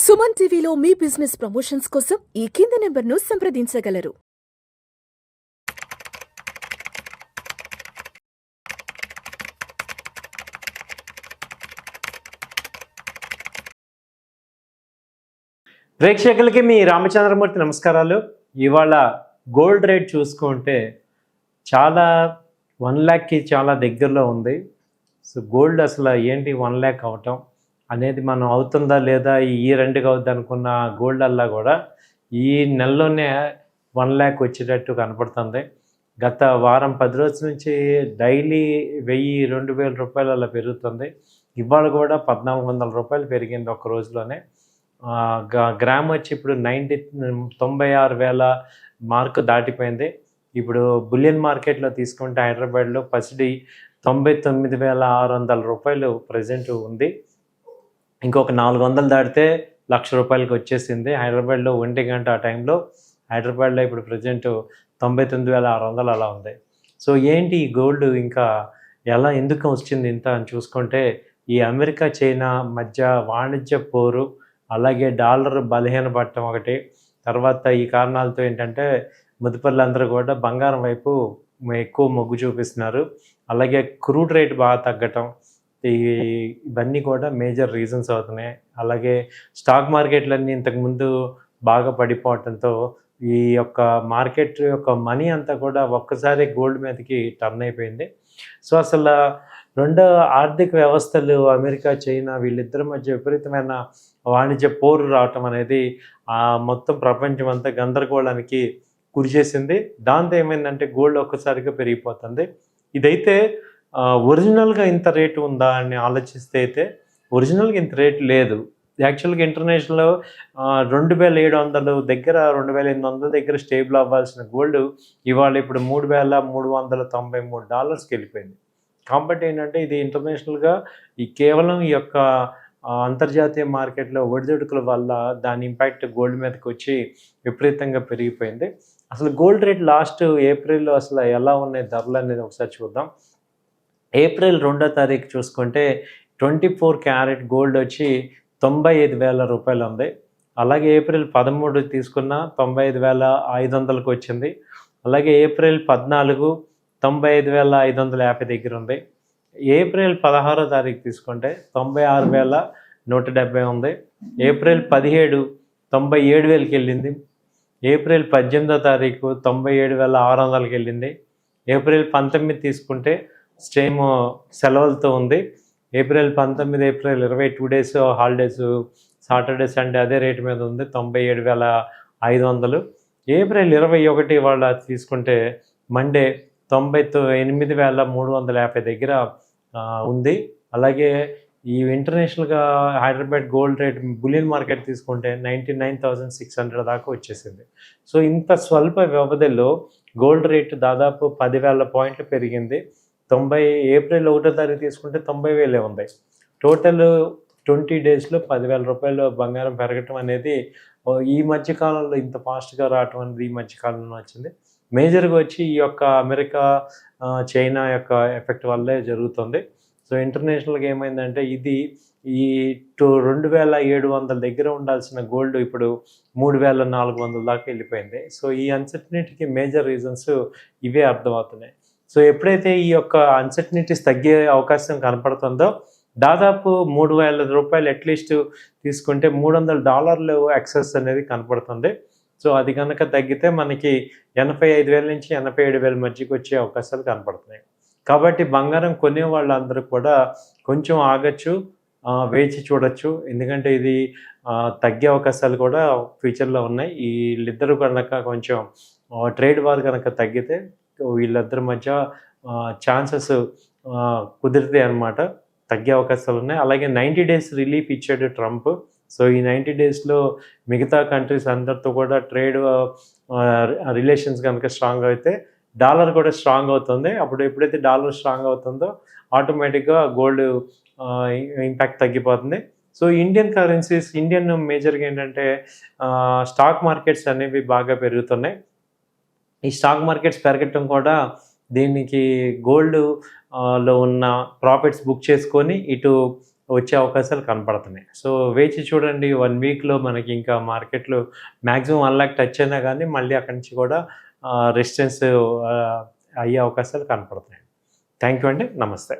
సుమన్ టీవీలో మీ business promotions కోసం ఈ కింది నెంబర్ను సంప్రదించగలరు. ప్రేక్షకులకి మీ రామచంద్రమూర్తి నమస్కారాలు. ఇవాళ గోల్డ్ రేట్ చూసుకుంటే చాలా 1,00,000కి చాలా దగ్గరలో ఉంది. సో గోల్డ్ అసలు ఏంటి 1,00,000 అవటం అనేది మనం అవుతుందా లేదా ఈ ఇయర్ ఎండ్కి అవుద్ది అనుకున్న గోల్డ్ అల్లా కూడా ఈ నెలలోనే 1,00,000 వచ్చేటట్టు కనపడుతుంది. గత వారం 10 రోజుల నుంచి డైలీ 1,000-2,000 రూపాయలు అలా పెరుగుతుంది. ఇవాళ కూడా 1,400 రూపాయలు పెరిగింది ఒక్క రోజులోనే. గ్రామ్ వచ్చి ఇప్పుడు 96,000 మార్కు దాటిపోయింది. ఇప్పుడు బులియన్ మార్కెట్లో తీసుకుంటే హైదరాబాద్లో పసిడి 99,600 రూపాయలు ప్రజెంట్ ఉంది. ఇంకొక 400 దాటితే ₹1,00,000 వచ్చేసింది. హైదరాబాద్లో 1 గంట ఆ టైంలో హైదరాబాద్లో ఇప్పుడు ప్రజెంట్ 99,600 అలా ఉంది. సో ఏంటి ఈ గోల్డ్ ఇంకా ఎందుకు వచ్చింది ఇంత అని చూసుకుంటే ఈ అమెరికా చైనా మధ్య వాణిజ్య పోరు, అలాగే డాలర్ బలహీనపడటం ఒకటి, తర్వాత ఈ కారణాలతో ఏంటంటే మదుపర్లందరూ కూడా బంగారం వైపు ఎక్కువ మొగ్గు చూపిస్తున్నారు. అలాగే క్రూడ్ రేట్ బాగా తగ్గటం, ఇవన్నీ కూడా మేజర్ రీజన్స్ అవుతున్నాయి. అలాగే స్టాక్ మార్కెట్లన్నీ ఇంతకుముందు బాగా పడిపోవడంతో ఈ యొక్క మార్కెట్ యొక్క మనీ అంతా కూడా ఒక్కసారి గోల్డ్ మీదకి టర్న్ అయిపోయింది. సో అసలు రెండో ఆర్థిక వ్యవస్థలు అమెరికా చైనా వీళ్ళిద్దరి మధ్య విపరీతమైన వాణిజ్య పోరు రావటం అనేది మొత్తం ప్రపంచం అంతా గందరగోళానికి గురి చేసింది. దాంతో ఏమైందంటే గోల్డ్ ఒక్కసారిగా పెరిగిపోతుంది. ఇదైతే ఒరిజినల్గా ఇంత రేటు ఉందా అని ఆలోచిస్తే అయితే ఒరిజినల్గా ఇంత రేటు లేదు. యాక్చువల్గా ఇంటర్నేషనల్లో 2,700 దగ్గర 2,800 దగ్గర స్టేబుల్ అవ్వాల్సిన గోల్డ్ ఇవాళ ఇప్పుడు $3,393కి వెళ్ళిపోయింది. కాబట్టి ఏంటంటే ఇది ఇంటర్నేషనల్గా కేవలం ఈ యొక్క అంతర్జాతీయ మార్కెట్లో ఒడిదుడుకుల వల్ల దాని ఇంపాక్ట్ గోల్డ్ మీదకి వచ్చి విపరీతంగా పెరిగిపోయింది. అసలు గోల్డ్ రేట్ లాస్ట్ ఏప్రిల్లో అసలు ఎలా ఉన్నాయి ధరలు అనేది ఒకసారి చూద్దాం. ఏప్రిల్ 2వ తారీఖు చూసుకుంటే 24 క్యారెట్ గోల్డ్ వచ్చి 95,000 రూపాయలు ఉంది. అలాగే ఏప్రిల్ 13 తీసుకున్న 95,500కి వచ్చింది. అలాగే ఏప్రిల్ 14 95,550 దగ్గర ఉంది. ఏప్రిల్ 16వ తారీఖు తీసుకుంటే 96,170 ఉంది. ఏప్రిల్ 17 97,000కి వెళ్ళింది. ఏప్రిల్ 18వ తారీఖు 97,600కి వెళ్ళింది. ఏప్రిల్ 19 తీసుకుంటే సేమ్ సెలవులతో ఉంది. April 19 April 20 2 days holidays, Saturday Sunday అదే రేటు మీద ఉంది 97,500. ఏప్రిల్ 21 వాళ్ళ తీసుకుంటే మండే 98,350 దగ్గర ఉంది. అలాగే ఈ ఇంటర్నేషనల్గా Hyderabad gold rate bullion market తీసుకుంటే 99,600 దాకా వచ్చేసింది. సో ఇంత స్వల్ప వ్యవధిలో గోల్డ్ రేటు దాదాపు 10,000 పాయింట్లు పెరిగింది. ఏప్రిల్ 1వ తారీఖు తీసుకుంటే 90,000 ఉంది. టోటల్ 20 డేస్లో 10,000 రూపాయలు బంగారం పెరగటం అనేది ఈ మధ్యకాలంలో ఇంత ఫాస్ట్గా రావటం అనేది ఈ మధ్యకాలంలో వచ్చింది. మేజర్గా వచ్చి ఈ యొక్క అమెరికా చైనా యొక్క ఎఫెక్ట్ వల్లే జరుగుతుంది. సో ఇంటర్నేషనల్గా ఏమైందంటే ఇది ఈ 2,700 దగ్గర ఉండాల్సిన గోల్డ్ ఇప్పుడు 3,400 దాకా వెళ్ళిపోయింది. సో ఈ అన్సర్టనిటీకి మేజర్ రీజన్స్ ఇవే అర్థమవుతున్నాయి. సో ఎప్పుడైతే ఈ యొక్క అన్సర్టనిటీస్ తగ్గే అవకాశం కనపడుతుందో దాదాపు 3,000 రూపాయలు అట్లీస్ట్ తీసుకుంటే $300 ఎక్సెస్ అనేది కనపడుతుంది. సో అది కనుక తగ్గితే మనకి 85,000 నుంచి 87,000 మధ్యకి వచ్చే అవకాశాలు కనపడుతున్నాయి. కాబట్టి బంగారం కొనే వాళ్ళందరూ కూడా కొంచెం ఆగచ్చు, వేచి చూడొచ్చు. ఎందుకంటే ఇది తగ్గే అవకాశాలు కూడా ఫ్యూచర్లో ఉన్నాయి. వీళ్ళిద్దరూ కనుక కొంచెం ట్రేడ్ వార్ కనుక తగ్గితే వీళ్ళిద్దరి మధ్య ఛాన్సెస్ కుదిరితే అనమాట తగ్గే అవకాశాలు ఉన్నాయి. అలాగే 90 డేస్ రిలీఫ్ ఇచ్చాడు ట్రంప్. సో ఈ 90 డేస్లో మిగతా కంట్రీస్ అందరితో కూడా ట్రేడ్ రిలేషన్స్ కనుక స్ట్రాంగ్ అయితే డాలర్ కూడా స్ట్రాంగ్ అవుతుంది. అప్పుడు ఎప్పుడైతే డాలర్ స్ట్రాంగ్ అవుతుందో ఆటోమేటిక్గా గోల్డ్ ఇంపాక్ట్ తగ్గిపోతుంది. సో ఇండియన్ కరెన్సీస్ ఇండియన్ మేజర్గా ఏంటంటే స్టాక్ మార్కెట్స్ అనేవి బాగా పెరుగుతున్నాయి. ఈ స్టాక్ మార్కెట్స్ పెరగటం కూడా దీనికి గోల్డ్ లో ఉన్న ప్రాఫిట్స్ బుక్ చేసుకొని ఇటు వచ్చే అవకాశాలు కనపడుతున్నాయి. సో వేచి చూడండి, 1 వీక్‌లో మనకి ఇంకా మార్కెట్‌లో మాక్సిమం 1 లాక్ టచ్ అయినా కానీ మళ్ళీ అక్కడి నుంచి కూడా రెసిస్టెన్స్ అయ్యే అవకాశాలు కనపడుతున్నాయి. థ్యాంక్ యూ అండి. నమస్తే.